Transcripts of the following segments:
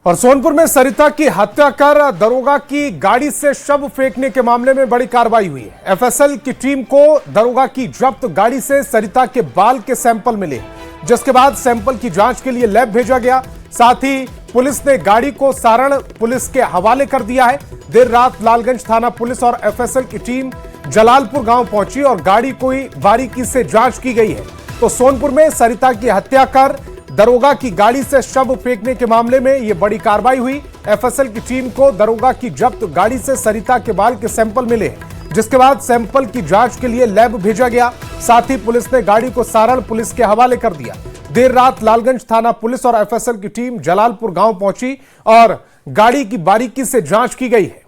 और सोनपुर में सरिता की हत्या कर दरोगा की गाड़ी से शव फेंकने के मामले में बड़ी कार्रवाई हुई है। एफएसएल की टीम को दरोगा की जब्त गाड़ी से सरिता के बाल के सैंपल मिले, जिसके बाद सैंपल की जांच के लिए लैब भेजा गया। साथ ही पुलिस ने गाड़ी को सारण पुलिस के हवाले कर दिया है। देर रात लालगंज थाना पुलिस और एफएसएल की टीम जलालपुर गांव पहुंची और गाड़ी को बारीकी से जांच की गई है। तो सोनपुर में सरिता की हत्या कर दरोगा की गाड़ी से शव फेंकने के मामले में यह बड़ी कार्रवाई हुई। एफएसएल की टीम को दरोगा की जब्त गाड़ी से सरिता के बाल के सैंपल मिले, जिसके बाद सैंपल की जांच के लिए लैब भेजा गया। साथ ही पुलिस ने गाड़ी को सारण पुलिस के हवाले कर दिया। देर रात लालगंज थाना पुलिस और एफएसएल की टीम जलालपुर गांव पहुंची और गाड़ी की बारीकी से जांच की गई है।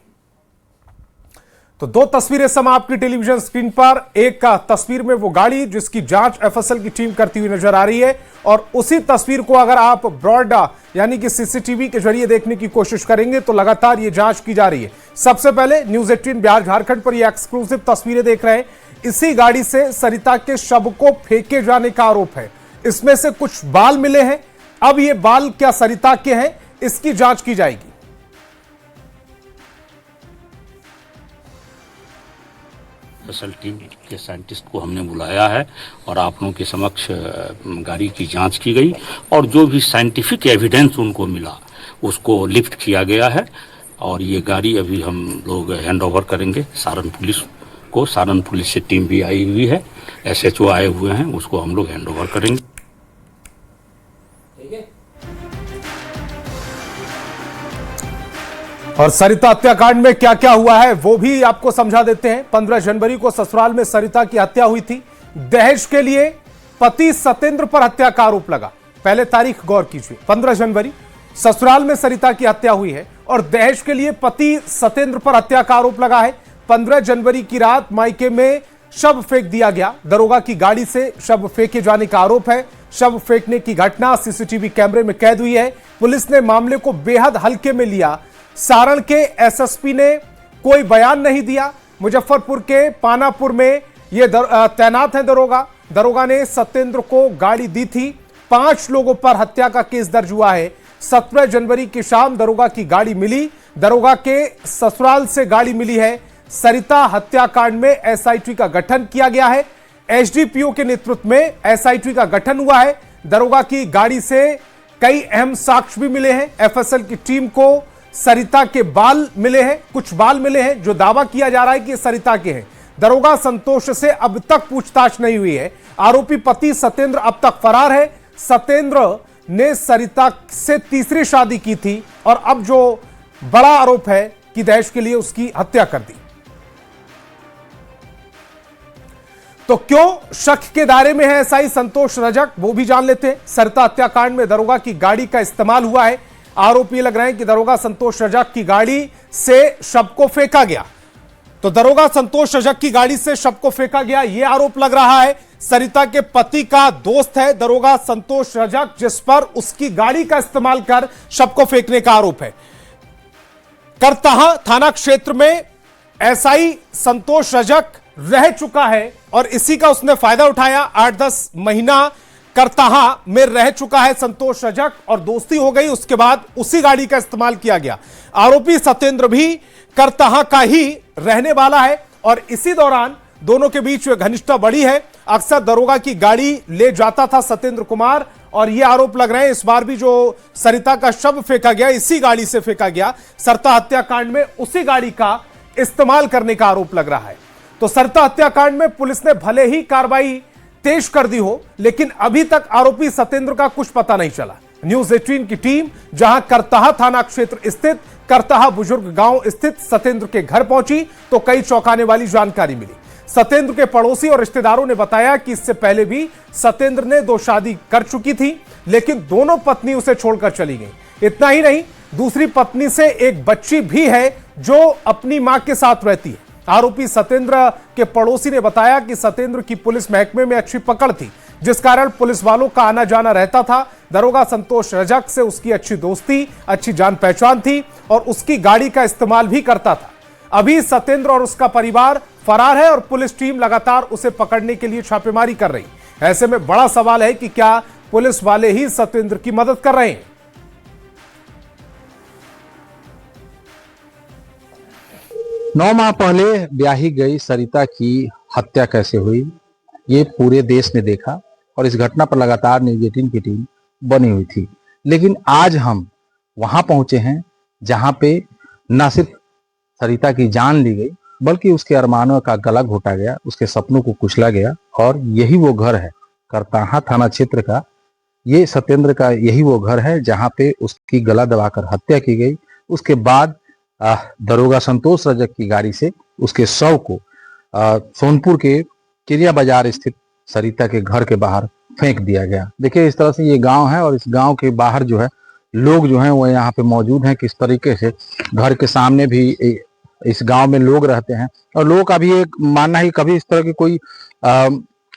तो दो तस्वीरें समय आपकी टेलीविजन स्क्रीन पर। एक का तस्वीर में वो गाड़ी जिसकी जांच एफएसएल की टीम करती हुई नजर आ रही है, और उसी तस्वीर को अगर आप ब्रॉड यानी कि सीसीटीवी के जरिए देखने की कोशिश करेंगे तो लगातार ये जांच की जा रही है। सबसे पहले न्यूज 18 बिहार झारखंड पर ये एक्सक्लूसिव तस्वीरें देख रहे हैं। इसी गाड़ी से सरिता के शव को फेंके जाने का आरोप है। इसमें से कुछ बाल मिले हैं। अब ये बाल क्या सरिता के हैं, इसकी जांच की जाएगी। एफएसएल टीम के साइंटिस्ट को हमने बुलाया है और आप लोगों के समक्ष गाड़ी की जांच की गई और जो भी साइंटिफिक एविडेंस उनको मिला उसको लिफ्ट किया गया है। और ये गाड़ी अभी हम लोग हैंड ओवर करेंगे सारण पुलिस को। सारण पुलिस से टीम भी आई हुई है, एसएचओ आए हुए हैं, उसको हम लोग हैंड ओवर करेंगे। और सरिता हत्याकांड में क्या क्या हुआ है वो भी आपको समझा देते हैं। 15 जनवरी को ससुराल में सरिता की हत्या हुई थी। दहेज के लिए पति सतेंद्र पर हत्या का आरोप लगा। पहले तारीख गौर कीजिए, 15 जनवरी ससुराल में सरिता की हत्या हुई है और दहेज के लिए पति सतेंद्र पर हत्या का आरोप लगा है। 15 जनवरी की रात मायके में शव फेंक दिया गया। दरोगा की गाड़ी से शव फेंके जाने का आरोप है। शव फेंकने की घटना सीसीटीवी कैमरे में कैद हुई है। पुलिस ने मामले को बेहद हल्के में लिया। सारण के एसएसपी ने कोई बयान नहीं दिया। मुजफ्फरपुर के पानापुर में ये तैनात है दरोगा ने सत्येंद्र को गाड़ी दी थी। 5 लोगों पर हत्या का केस दर्ज हुआ है। 17 जनवरी की शाम दरोगा की गाड़ी मिली। दरोगा के ससुराल से गाड़ी मिली है। सरिता हत्याकांड में एसआईटी का गठन किया गया है। एसडीपीओ के नेतृत्व में एसआईटी का गठन हुआ है। दरोगा की गाड़ी से कई अहम साक्ष्य भी मिले हैं। एफएसएल की टीम को सरिता के बाल मिले हैं, कुछ बाल मिले हैं जो दावा किया जा रहा है कि ये सरिता के हैं। दरोगा संतोष से अब तक पूछताछ नहीं हुई है। आरोपी पति सत्येंद्र अब तक फरार है। सत्येंद्र ने सरिता से तीसरी शादी की थी और अब जो बड़ा आरोप है कि दहेज के लिए उसकी हत्या कर दी। तो क्यों शक के दायरे में है एसआई संतोष रजक, वो भी जान लेते हैं। सरिता हत्याकांड में दरोगा की गाड़ी का इस्तेमाल हुआ है। आरोप ये लग रहे हैं कि दरोगा संतोष रजक की गाड़ी से शव को फेंका गया। तो दरोगा संतोष रजक की गाड़ी से शव को फेंका गया, यह आरोप लग रहा है। सरिता के पति का दोस्त है दरोगा संतोष रजक, जिस पर उसकी गाड़ी का इस्तेमाल कर शव को फेंकने का आरोप है। करतहा थाना क्षेत्र में एसआई संतोष रजक रह चुका है और इसी का उसने फायदा उठाया। 8-10 महीना करतहा में रह चुका है संतोष रजक और दोस्ती हो गई। उसके बाद उसी गाड़ी का इस्तेमाल किया गया। आरोपी सत्येंद्र भी करतहा का ही रहने वाला है और इसी दौरान दोनों के बीच घनिष्ठता बढ़ी है। अक्सर दरोगा की गाड़ी ले जाता था सत्येंद्र कुमार और यह आरोप लग रहे हैं इस बार भी जो सरिता का शव फेंका गया इसी गाड़ी से फेंका गया। सरिता हत्याकांड में उसी गाड़ी का इस्तेमाल करने का आरोप लग रहा है। तो सरिता हत्याकांड में पुलिस ने भले ही कार्रवाई तेज कर दी हो, लेकिन अभी तक आरोपी सत्येंद्र का कुछ पता नहीं चला। न्यूज 18 की टीम जहां करतहा थाना क्षेत्र स्थित करतहा बुजुर्ग गांव स्थित सत्येंद्र के घर पहुंची तो कई चौंकाने वाली जानकारी मिली। सत्येंद्र के पड़ोसी और रिश्तेदारों ने बताया कि इससे पहले भी सत्येंद्र ने 2 शादी कर चुकी थी, लेकिन दोनों पत्नी उसे छोड़कर चली गई। इतना ही नहीं, दूसरी पत्नी से एक बच्ची भी है जो अपनी मां के साथ रहती है। आरोपी सत्येंद्र के पड़ोसी ने बताया कि सत्येंद्र की पुलिस महकमे में अच्छी पकड़ थी, जिस कारण पुलिस वालों का आना जाना रहता था। दरोगा संतोष रजक से उसकी अच्छी दोस्ती, अच्छी जान पहचान थी और उसकी गाड़ी का इस्तेमाल भी करता था। अभी सत्येंद्र और उसका परिवार फरार है और पुलिस टीम लगातार उसे पकड़ने के लिए छापेमारी कर रही। ऐसे में बड़ा सवाल है कि क्या पुलिस वाले ही सत्येंद्र की मदद कर रहे हैं। 9 माह पहले ब्याही गई सरिता की हत्या कैसे हुई, ये पूरे देश ने देखा और इस घटना पर लगातार न्यूज़ 18 की टीम बनी हुई थी। लेकिन आज हम वहां पहुंचे हैं जहां पे न सिर्फ सरिता की जान ली गई बल्कि उसके अरमानों का गला घोटा गया, उसके सपनों को कुचला गया। और यही वो घर है, करताहा थाना क्षेत्र का ये सत्येंद्र का यही वो घर है जहां पे उसकी गला दबाकर हत्या की गई। उसके बाद दरोगा संतोष रजक की गाड़ी से उसके शव को सोनपुर के चिड़िया बाजार स्थित सरिता के घर के बाहर फेंक दिया गया। देखिए इस तरह से ये गांव है और इस गांव के बाहर जो है लोग जो हैं वो यहाँ पे मौजूद हैं। किस तरीके से घर के सामने भी इस गांव में लोग रहते हैं और लोगों का भी एक मानना है कि कभी इस तरह की कोई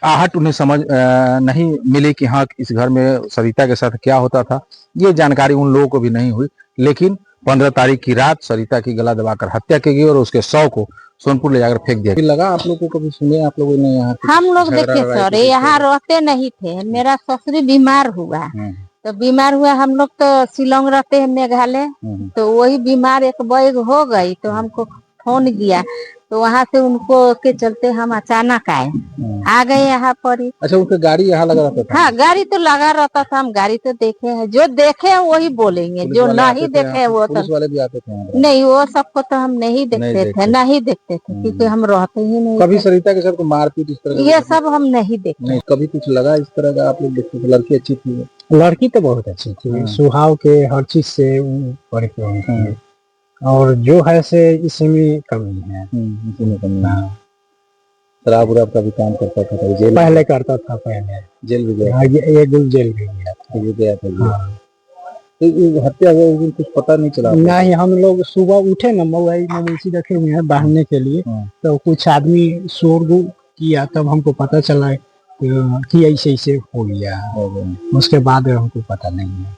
आहट उन्हें समझ नहीं मिली कि हाँ इस घर में सरिता के साथ क्या होता था। ये जानकारी उन लोगों को भी नहीं हुई। लेकिन 15 तारीख की रात सरिता की गला दबाकर हत्या की गई और उसके शव को सोनपुर ले जाकर फेंक दिया गया। लगा आप लोगों को कभी सुने आप लोगों ने यहाँ हम लोग देखिए सर यहाँ रहते नहीं थे। मेरा ससुरी बीमार हुआ तो बीमार हुआ, हम लोग तो शिलोंग रहते हैं मेघालय, तो वही बीमार एक बैग हो गई तो हमको फोन किया तो वहाँ से उनको के चलते हम अचानक आए आ गए यहाँ पर ही। अच्छा उनका गाड़ी यहाँ लगा रहता था? हाँ गाड़ी तो लगा रहता था, हम गाड़ी तो देखे हैं, जो देखे हैं वही बोलेंगे, जो नहीं देखे वो तो पुलिस वाले भी आते थे? नहीं, वो सबको तो हम नहीं देखते थे, नहीं देखते थे क्योंकि हम रहते ही नहीं। कभी सरिता के साथ मारपीट इस तरह ये सब हम नहीं देखते। नहीं कभी कुछ लगा इस तरह का? आप लोग देखते थे लड़की अच्छी थी? लड़की तो बहुत अच्छी थी, स्वभाव के हर चीज से परिपूर्ण थी और जो है से इसमें कमी है। इसमें कमी है। शराब उराब का भी काम करता था? जेल पहले करता था, पहले जेल भी गया? हाँ, ये जेल भी गया था। ये गया था? हाँ। तो ये हत्या हुआ उस दिन कुछ पता नहीं चला? नहीं, हम लोग सुबह उठे न मवेशी रखे हुए हैं बांधने के लिए, तो कुछ आदमी शोरगुल किया तब हमको पता चला कि ऐसे ऐसे हो गया। उसके बाद हमको पता नहीं है।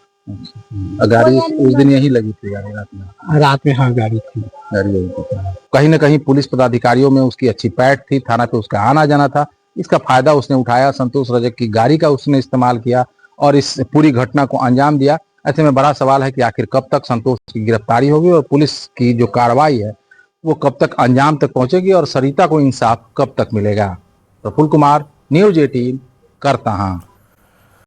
गाड़ी उस दिन यही लगी थी? रात में हाँ गाड़ी थी। कहीं ना कहीं पुलिस पदाधिकारियों में उसकी अच्छी पैठ थी, थाना पे उसका आना जाना था, इसका फायदा उसने उठाया, संतोष रजक की गाड़ी का उसने इस्तेमाल किया और इस पूरी घटना को अंजाम दिया। ऐसे में बड़ा सवाल है कि आखिर कब तक संतोष की गिरफ्तारी होगी और पुलिस की जो कार्रवाई है वो कब तक अंजाम तक पहुंचेगी और सरिता को इंसाफ कब तक मिलेगा। प्रफुल्ल कुमार, न्यूज़ 18, करताहा।